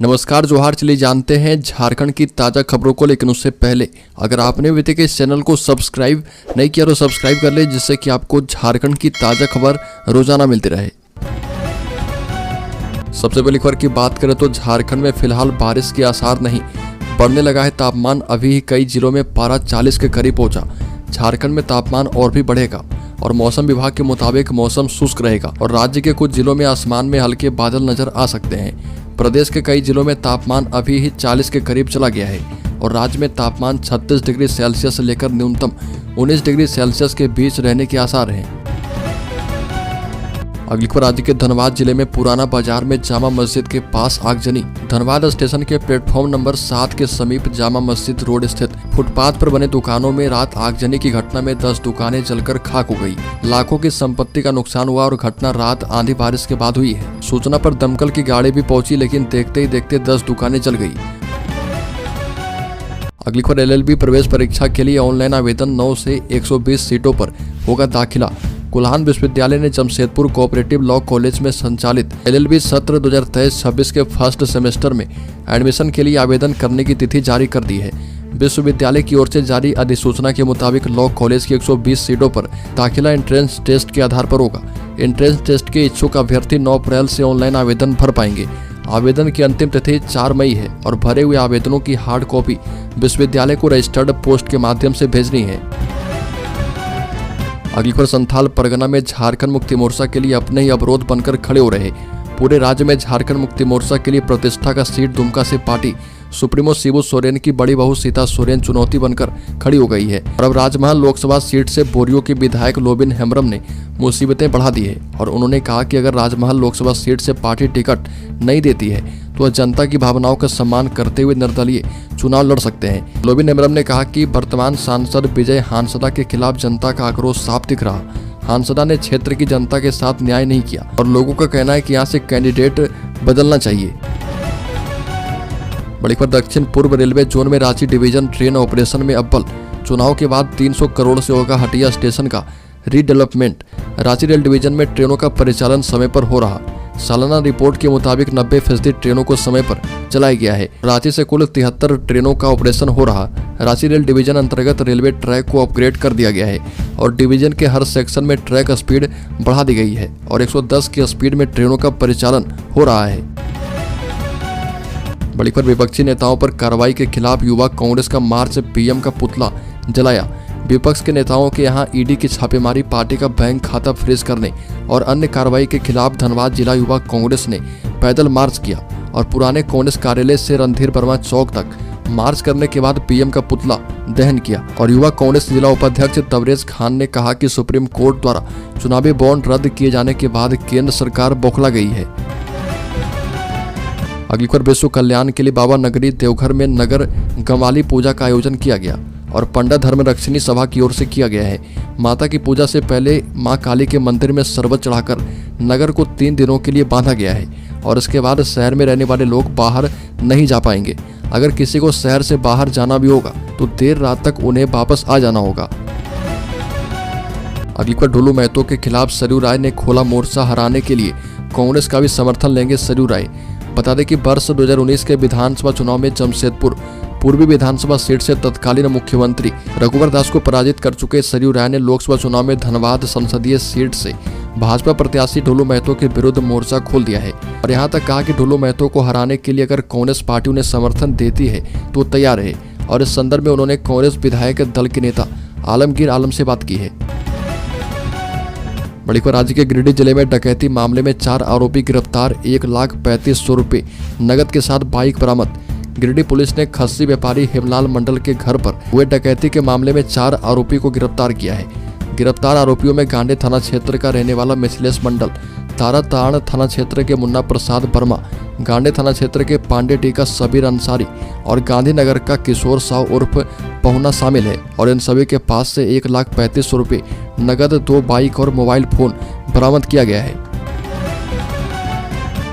नमस्कार जोहार। चलिए जानते हैं झारखंड की ताज़ा खबरों को, लेकिन उससे पहले अगर आपने अभी तक इस चैनल को सब्सक्राइब नहीं किया तो सब्सक्राइब कर ले, जिससे कि आपको झारखंड की ताज़ा खबर रोजाना मिलती रहे। सबसे पहली खबर की बात करें तो झारखंड में फिलहाल बारिश के आसार नहीं, बढ़ने लगा है तापमान। अभी ही कई जिलों में पारा 40 के करीब पहुंचा। झारखंड में तापमान और भी बढ़ेगा और मौसम विभाग के मुताबिक मौसम शुष्क रहेगा और राज्य के कुछ जिलों में आसमान में हल्के बादल नजर आ सकते हैं। प्रदेश के कई जिलों में तापमान अभी ही 40 के करीब चला गया है और राज्य में तापमान 36 डिग्री सेल्सियस से लेकर न्यूनतम 19 डिग्री सेल्सियस के बीच रहने के आसार हैं। अगली खबर राज्य के धनबाद जिले में पुराना बाजार में जामा मस्जिद के पास आगजनी। धनबाद स्टेशन के प्लेटफॉर्म नंबर 7 के समीप जामा मस्जिद रोड स्थित फुटपाथ पर बने दुकानों में रात आगजनी की घटना में 10 दुकानें जलकर खाक हो गई। लाखों की संपत्ति का नुकसान हुआ और घटना रात आंधी बारिश के बाद हुई है। सूचना पर दमकल की गाड़ी भी पहुंची, लेकिन देखते ही देखते 10 दुकानें जल गई। अगली खबर LLB प्रवेश परीक्षा के लिए ऑनलाइन आवेदन 9 से 120 सीटों पर होगा दाखिला। कुल्हान विश्वविद्यालय ने जमशेदपुर कोऑपरेटिव लॉ कॉलेज में संचालित LLB सत्र 2023-26 के फर्स्ट सेमेस्टर में एडमिशन के लिए आवेदन करने की तिथि जारी कर दी है। विश्वविद्यालय की ओर से जारी अधिसूचना के मुताबिक लॉ कॉलेज की 120 सीटों पर दाखिला एंट्रेंस टेस्ट के आधार पर होगा। एंट्रेंस टेस्ट के इच्छुक अभ्यर्थी 9 अप्रैल से ऑनलाइन आवेदन भर पाएंगे। आवेदन की अंतिम तिथि 4 मई है और भरे हुए आवेदनों की हार्ड कॉपी विश्वविद्यालय को रजिस्टर्ड पोस्ट के माध्यम से भेजनी है। अगली खबर संथाल परगना में झारखंड मुक्ति मोर्चा के लिए अपने ही अवरोध बनकर खड़े हो रहे। पूरे राज्य में झारखंड मुक्ति मोर्चा के लिए प्रतिष्ठा का सीट दुमका से पार्टी सुप्रीमो शिबू सोरेन की बड़ी बहू सीता सोरेन चुनौती बनकर खड़ी हो गई है और अब राजमहल लोकसभा सीट से बोरियो के विधायक लोबिन हेम्ब्रम ने मुसीबतें बढ़ा दी है और उन्होंने कहा कि अगर राजमहल लोकसभा सीट से पार्टी टिकट नहीं देती है तो वह जनता की भावनाओं का सम्मान करते हुए निर्दलीय चुनाव लड़ सकते हैं। लोबिन हेम्ब्रम ने कहा कि वर्तमान सांसद विजय हांसदा के खिलाफ जनता का आक्रोश साफ दिख रहा। हांसदा ने क्षेत्र की जनता के साथ न्याय नहीं किया और लोगों का कहना है कि यहाँ से कैंडिडेट बदलना चाहिए। बड़ी खबर दक्षिण पूर्व रेलवे जोन में रांची डिवीजन ट्रेन ऑपरेशन में अव्वल। चुनाव के बाद 300 करोड़ से होगा हटिया स्टेशन का रीडेवलपमेंट। रांची रेल डिवीजन में ट्रेनों का परिचालन समय पर हो रहा। सालाना रिपोर्ट के मुताबिक 90% ट्रेनों को समय पर चलाया गया है। रांची से कुल 73 ट्रेनों का ऑपरेशन हो रहा। रांची रेल डिवीजन अंतर्गत रेलवे ट्रैक को अपग्रेड कर दिया गया है और डिवीजन के हर सेक्शन में ट्रैक स्पीड बढ़ा दी गई है और 110 की स्पीड में ट्रेनों का परिचालन हो रहा है। बड़ी खबर विपक्षी नेताओं पर कार्रवाई के खिलाफ युवा कांग्रेस का मार्च, PM का पुतला जलाया। विपक्ष के नेताओं के यहां ED की छापेमारी, पार्टी का बैंक खाता फ्रीज करने और अन्य कार्रवाई के खिलाफ धनबाद जिला युवा कांग्रेस ने पैदल मार्च किया और पुराने कांग्रेस कार्यालय से रणधीर वर्मा चौक तक मार्च करने के बाद PM का पुतला दहन किया और युवा कांग्रेस जिला उपाध्यक्ष तबरेज खान ने कहा कि सुप्रीम कोर्ट द्वारा चुनावी बॉन्ड रद्द किए जाने के बाद केंद्र सरकार बौखला गई है। अगली खबर विश्व कल्याण के लिए बाबा नगरी देवघर में नगर गंवाली पूजा का आयोजन किया गया और पंडित धर्मरक्षिणी सभा की ओर से किया गया है। माता की पूजा से पहले मां काली के मंदिर में शरबत चढ़ाकर नगर को 3 दिनों के लिए बांधा गया है और इसके बाद शहर में रहने वाले लोग बाहर नहीं जा पाएंगे। अगर किसी को शहर से बाहर जाना भी होगा तो देर रात तक उन्हें वापस आ जाना होगा। अगली खबर ढुलू महतो के खिलाफ सरयू राय ने खोला मोर्चा। हराने के लिए कांग्रेस का भी समर्थन लेंगे सरयू राय। बता दें कि वर्ष 2019 के विधानसभा चुनाव में जमशेदपुर पूर्वी विधानसभा सीट से तत्कालीन मुख्यमंत्री रघुवर दास को पराजित कर चुके सरयू राय ने लोकसभा चुनाव में धनबाद संसदीय सीट से भाजपा प्रत्याशी ढुलू महतो के विरुद्ध मोर्चा खोल दिया है और यहां तक कहा कि ढुलू महतो को हराने के लिए अगर कांग्रेस पार्टी उन्हें समर्थन देती है तो तैयार है और इस संदर्भ में उन्होंने कांग्रेस विधायक दल के नेता आलमगीर आलम से बात की है। बड़ी खबर राज्य के गिरिडीह जिले में डकैती मामले में 4 आरोपी गिरफ्तार। 1,35,100 रुपये नगद के साथ बाइक बरामद। गिरिडीह पुलिस ने खस्सी व्यापारी हेमलाल मंडल के घर पर हुए डकैती के मामले में 4 आरोपी को गिरफ्तार किया है। गिरफ्तार आरोपियों में गांडे थाना क्षेत्र का रहने वाला मिथिलेश मंडल, ताराताड़ थाना क्षेत्र के मुन्ना प्रसाद वर्मा, गांडे थाना क्षेत्र के पांडे टी का सबीर अंसारी और गांधीनगर का किशोर साव उर्फ पहुना शामिल है और इन सभी के पास से 1,35,100 रुपये नगद, 2 बाइक और मोबाइल फोन बरामद किया गया है।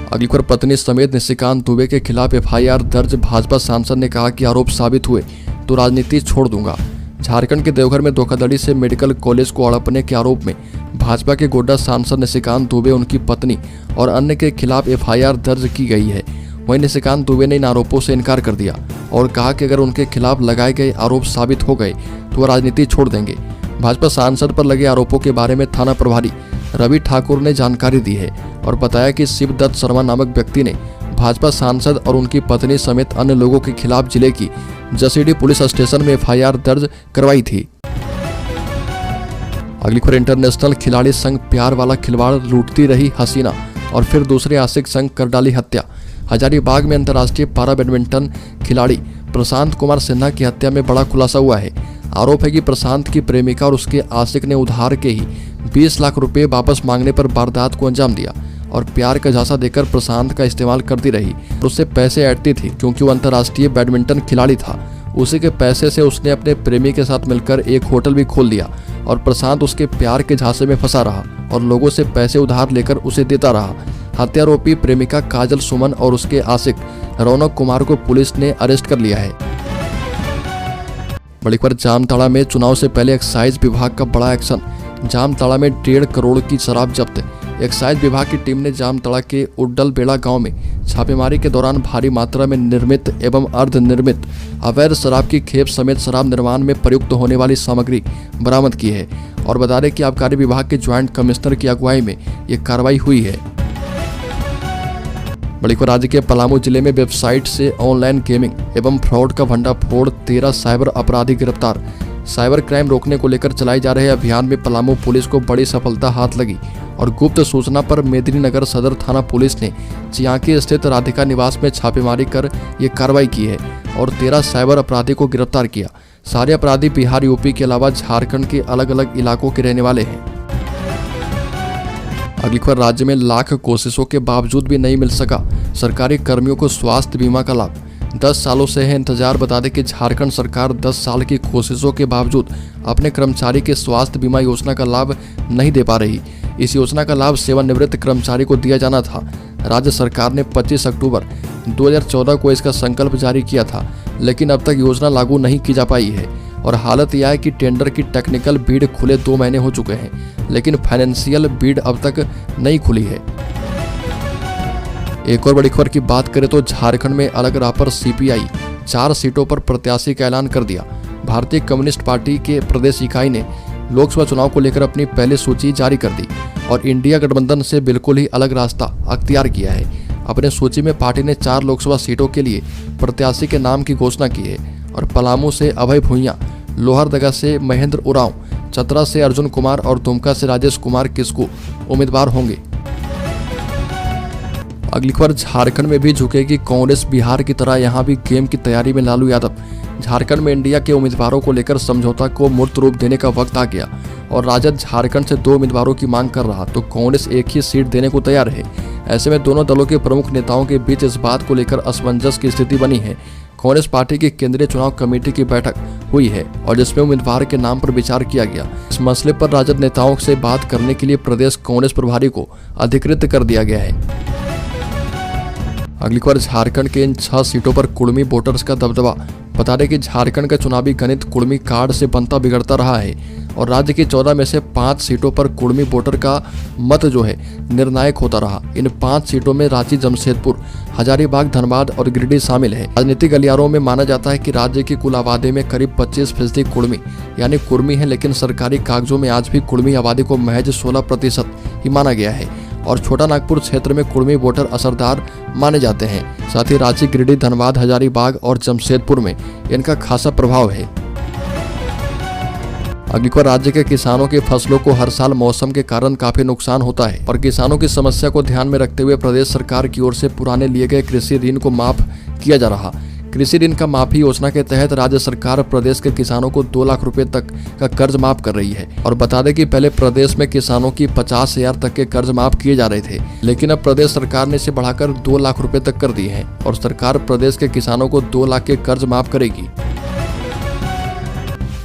अगली खबर पत्नी समेत निशिकांत दुबे के खिलाफ FIR दर्ज। भाजपा सांसद ने कहा कि आरोप साबित हुए तो राजनीति छोड़ दूंगा। झारखंड के देवघर में धोखाधड़ी से मेडिकल कॉलेज को हड़पने के आरोप में भाजपा के गोड्डा सांसद निशिकांत दुबे, उनकी पत्नी और अन्य के खिलाफ FIR दर्ज की गई है। वहीं निशिकांत दुबे ने इन आरोपों से इनकार कर दिया और कहा कि अगर उनके खिलाफ लगाए गए आरोप साबित हो गए तो वह राजनीति छोड़ देंगे। भाजपा सांसद पर लगे आरोपों के बारे में थाना प्रभारी रवि ठाकुर ने जानकारी दी है और बताया कि शिवदत्त शर्मा नामक व्यक्ति ने भाजपा सांसद और उनकी पत्नी समेत अन्य लोगों के खिलाफ जिले की जसीडीह पुलिस स्टेशन में एफआईआर दर्ज करवाई थी। अगली खबर, इंटरनेशनल खिलाड़ी संग प्यार वाला खिलवाड़, लूटती रही हसीना और फिर दूसरे आशिक संग कर डाली हत्या। हजारीबाग में अंतर्राष्ट्रीय पारा बैडमिंटन खिलाड़ी प्रशांत कुमार सिन्हा की हत्या में बड़ा खुलासा हुआ है। आरोप है कि प्रशांत की प्रेमिका और उसके आशिक ने उधार के ही 20 लाख रुपए वापस मांगने पर वारदात को अंजाम दिया और प्यार का झांसा देकर प्रशांत का इस्तेमाल करती रही और उससे पैसे ऐंठती थी क्योंकि वो अंतर्राष्ट्रीय बैडमिंटन खिलाड़ी था। उसी के पैसे से उसने अपने प्रेमी के साथ मिलकर एक होटल भी खोल दिया और प्रशांत उसके प्यार के झांसे में फंसा रहा और लोगों से पैसे उधार लेकर उसे देता रहा। हत्यारोपी प्रेमिका काजल सुमन और उसके आशिक रौनक कुमार को पुलिस ने अरेस्ट कर लिया है। बड़ी खबर, जामताड़ा में चुनाव से पहले एक्साइज विभाग का बड़ा एक्शन। जामताड़ा में 1.5 करोड़ की शराब जब्त। एक्साइज विभाग की टीम ने जामताड़ा के उड्डल बेड़ा गांव में छापेमारी के दौरान भारी मात्रा में निर्मित एवं अर्धनिर्मित अवैध शराब की खेप समेत शराब निर्माण में प्रयुक्त होने वाली सामग्री बरामद की है। और बता दें कि आबकारी विभाग के ज्वाइंट कमिश्नर की अगुवाई में ये कार्रवाई हुई है। बड़ी खबर, राज्य के पलामू जिले में वेबसाइट से ऑनलाइन गेमिंग एवं फ्रॉड का भंडाफोड़, 13 साइबर अपराधी गिरफ्तार। साइबर क्राइम रोकने को लेकर चलाए जा रहे अभियान में पलामू पुलिस को बड़ी सफलता हाथ लगी और गुप्त सूचना पर मेदिनीनगर सदर थाना पुलिस ने चियांकी स्थित राधिका निवास में छापेमारी कर ये कार्रवाई की है और 13 साइबर अपराधी को गिरफ्तार किया। सारे अपराधी बिहार, यूपी के अलावा झारखंड के अलग अलग इलाकों के रहने वाले हैं। अगली खबर, राज्य में लाख कोशिशों के बावजूद भी नहीं मिल सका सरकारी कर्मियों को स्वास्थ्य बीमा का लाभ। 10 सालों से है इंतजार। बता दें कि झारखंड सरकार 10 साल की कोशिशों के बावजूद अपने कर्मचारी के स्वास्थ्य बीमा योजना का लाभ नहीं दे पा रही। इस योजना का लाभ सेवानिवृत्त कर्मचारी को दिया जाना था। राज्य सरकार ने 25 अक्टूबर 2014 को इसका संकल्प जारी किया था, लेकिन अब तक योजना लागू नहीं की जा पाई है। और हालत यह है कि टेंडर की टेक्निकल बीड खुले 2 महीने हो चुके हैं, लेकिन फाइनेंशियल बीड अब तक नहीं खुली है। एक और बड़ी खबर की बात करें तो झारखंड में अलग राह पर सीपीआई 4 सीटों पर प्रत्याशी का ऐलान कर दिया। भारतीय कम्युनिस्ट पार्टी के प्रदेश इकाई ने लोकसभा चुनाव को लेकर अपनी पहली सूची जारी कर दी और इंडिया गठबंधन से बिल्कुल ही अलग रास्ता अख्तियार किया है। अपने सूची में पार्टी ने 4 लोकसभा सीटों के लिए प्रत्याशी के नाम की घोषणा की है और पलामू से अभय भुइयां, लोहरदगा से महेंद्र उरांव, चतरा से अर्जुन कुमार और दुमका से राजेश कुमार किस्कू उम्मीदवार होंगे। अगली खबर, झारखंड में भी झुकेगी कांग्रेस। बिहार की तरह यहां भी गेम की तैयारी में लालू यादव। झारखंड में इंडिया के उम्मीदवारों को लेकर समझौता को मूर्त रूप देने का वक्त आ गया और राजद झारखंड से 2 उम्मीदवारों की मांग कर रहा तो कांग्रेस एक ही सीट देने को तैयार है। ऐसे में दोनों दलों के प्रमुख नेताओं के बीच इस बात को लेकर असमंजस की स्थिति बनी है। कांग्रेस पार्टी की केंद्रीय चुनाव कमेटी की बैठक हुई है और जिसमें उम्मीदवार के नाम पर विचार किया गया। इस मसले पर राजद नेताओं से बात करने के लिए प्रदेश कांग्रेस प्रभारी को अधिकृत कर दिया गया है। अगली खबर, झारखंड के इन 6 सीटों पर कुर्मी वोटर्स का दबदबा। बता दें कि झारखंड का चुनावी गणित कुर्मी कार्ड से बनता बिगड़ता रहा है और राज्य की 14 में से 5 सीटों पर कुर्मी वोटर का मत जो है निर्णायक होता रहा। इन 5 सीटों में रांची, जमशेदपुर, हजारीबाग, धनबाद और गिरिडीह शामिल है। राजनीतिक गलियारों में माना जाता है कि राज्य की कुल आबादी में करीब 25% कुर्मी यानी कुर्मी है, लेकिन सरकारी कागजों में आज भी कुर्मी आबादी को महज 16% ही माना गया है और छोटा नागपुर क्षेत्र में कुर्मी वोटर असरदार माने जाते हैं। साथ ही रांची, गिरिडीह, धनबाद, हजारीबाग और जमशेदपुर में इनका खासा प्रभाव है। अगली खबर, राज्य के किसानों की फसलों को हर साल मौसम के कारण काफी नुकसान होता है और किसानों की समस्या को ध्यान में रखते हुए प्रदेश सरकार की ओर से पुराने लिए गए कृषि ऋण को माफ किया जा रहा। कृषि ऋण का माफी योजना के तहत राज्य सरकार प्रदेश के किसानों को 2 लाख रुपए तक का कर्ज माफ कर रही है। और बता दें कि पहले प्रदेश में किसानों की 50,000 तक के कर्ज माफ किए जा रहे थे, लेकिन अब प्रदेश सरकार ने इसे बढ़ाकर 2 लाख रुपए तक कर दिए हैं और सरकार प्रदेश के किसानों को 2 लाख के कर्ज माफ करेगी।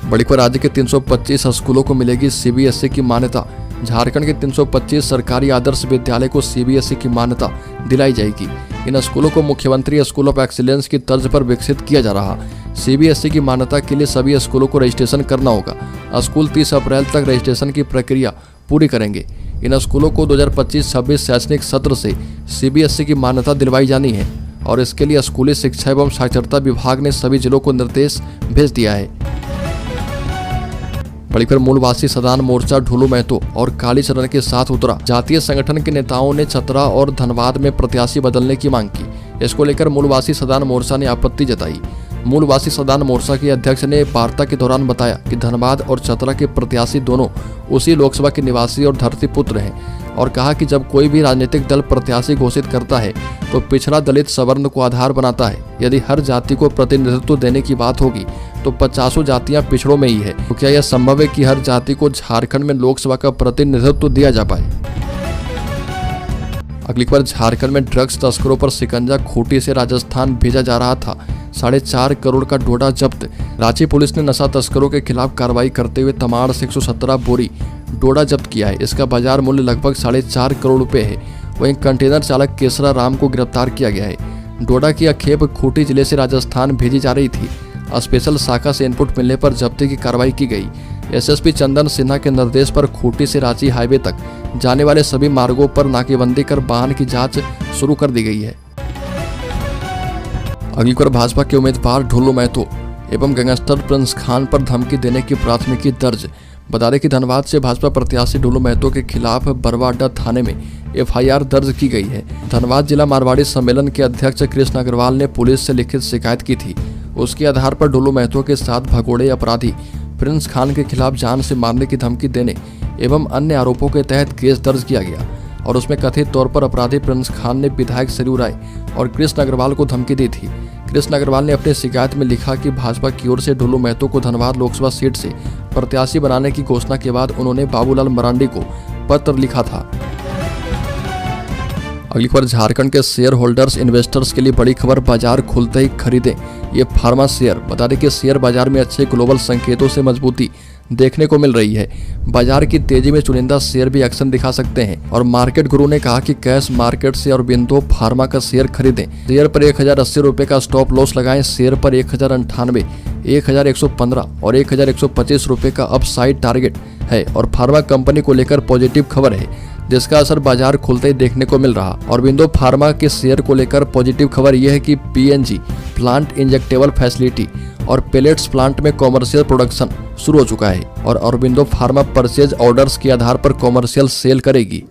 बड़ी खबर, राज्य के 325 स्कूलों को मिलेगी सीबीएसई की मान्यता। झारखंड के 325 सरकारी आदर्श विद्यालय को सीबीएसई की मान्यता दिलाई जाएगी। इन स्कूलों को मुख्यमंत्री स्कूल ऑफ एक्सीलेंस की तर्ज पर विकसित किया जा रहा। सीबीएसई की मान्यता के लिए सभी स्कूलों को रजिस्ट्रेशन करना होगा। स्कूल 30 अप्रैल तक रजिस्ट्रेशन की प्रक्रिया पूरी करेंगे। इन स्कूलों को 2025-26 शैक्षणिक सत्र से सीबीएसई की मान्यता दिलवाई जानी है और इसके लिए स्कूली शिक्षा एवं साक्षरता विभाग ने सभी जिलों को निर्देश भेज दिया है। बड़ी खबर मूलवासी सदान मोर्चा ढुलू महतो और कालीचरण के साथ उतरा। जातीय संगठन के नेताओं ने चतरा और धनबाद में प्रत्याशी बदलने की मांग की। इसको लेकर मूलवासी सदान मोर्चा ने आपत्ति जताई। मूलवासी सदान मोर्चा के अध्यक्ष ने वार्ता के दौरान बताया कि धनबाद और चतरा के प्रत्याशी दोनों उसी लोकसभा के निवासी और धरतीपुत्र हैं और कहा कि जब कोई भी राजनीतिक दल प्रत्याशी घोषित करता है तो पिछड़ा दलित सवर्ण को आधार बनाता है। यदि हर जाति को प्रतिनिधित्व देने की बात होगी तो 50 जातियां पिछड़ों में ही है। तो क्या यह संभव है कि हर जाति को झारखंड में लोकसभा का प्रतिनिधित्व दिया जा पाए? अगली खबर, झारखंड में ड्रग्स तस्करों पर शिकंजा। खूंटी से राजस्थान भेजा जा रहा था 4.5 करोड़ का डोडा जब्त। रांची पुलिस ने नशा तस्करों के खिलाफ कार्रवाई करते हुए तमाड़ से 117 बोरी डोडा जब्त किया है। इसका बाजार मूल्य लगभग 4.5 करोड़ रुपए है। वहीं कंटेनर चालक केसरा राम को गिरफ्तार किया गया है। डोडा की अखेप खूंटी जिले से राजस्थान भेजी जा रही थी। स्पेशल शाखा से इनपुट मिलने पर जब्ती की कार्रवाई की गई। एसएसपी चंदन सिन्हा के निर्देश पर खूंटी से रांची हाईवे तक जाने वाले सभी मार्गों पर नाकेबंदी कर वाहन की जांच शुरू कर दी गई है। अगली खबर, भाजपा के उम्मीदवार ढुलू महतो एवं गैंगस्टर प्रिंस खान पर धमकी देने की प्राथमिकी दर्ज। बता दें कि धनबाद से भाजपा प्रत्याशी ढुलू महतो के खिलाफ बरवा अड्डा थाने में एफआईआर दर्ज की गई है। धनबाद जिला मारवाड़ी सम्मेलन के अध्यक्ष कृष्ण अग्रवाल ने पुलिस से लिखित शिकायत की थी। उसके आधार पर ढुलू महतो के साथ भगोड़े अपराधी प्रिंस खान के खिलाफ जान से मारने की धमकी देने एवं अन्य आरोपों के तहत केस दर्ज किया गया और उसमें कथित तौर पर अपराधी प्रिंस खान ने विधायक सरयू राय और कृष्ण अग्रवाल को धमकी दी थी। कृष्ण अग्रवाल ने अपनी शिकायत में लिखा कि भाजपा की ओर से ढुलू महतो को धनबाद लोकसभा सीट से प्रत्याशी बनाने की घोषणा के बाद उन्होंने बाबूलाल मरांडी को पत्र लिखा था। अगली खबर, झारखंड के शेयर होल्डर्स इन्वेस्टर्स के लिए बड़ी खबर। बाजार खुलते ही खरीदें ये फार्मा शेयर। बता दें कि शेयर बाजार में अच्छे ग्लोबल संकेतों से मजबूती देखने को मिल रही है। बाजार की तेजी में चुनिंदा शेयर भी एक्शन दिखा सकते हैं और मार्केट गुरु ने कहा कि कैश मार्केट से अरबिंदो फार्मा का शेयर खरीदें। शेयर पर 1080 रुपये का स्टॉप लॉस लगाएं। शेयर पर 1098, 1115 और 1125 रुपये का अपसाइड टारगेट है और फार्मा कंपनी को लेकर पॉजिटिव खबर है जिसका असर बाजार खुलते ही देखने को मिल रहा। अरबिंदो फार्मा के शेयर को लेकर पॉजिटिव खबर यह है कि पीएनजी प्लांट इंजेक्टेबल फैसिलिटी और पेलेट्स प्लांट में कॉमर्शियल प्रोडक्शन शुरू हो चुका है और अरबिंदो फार्मा परचेज ऑर्डर्स के आधार पर कॉमर्शियल सेल करेगी।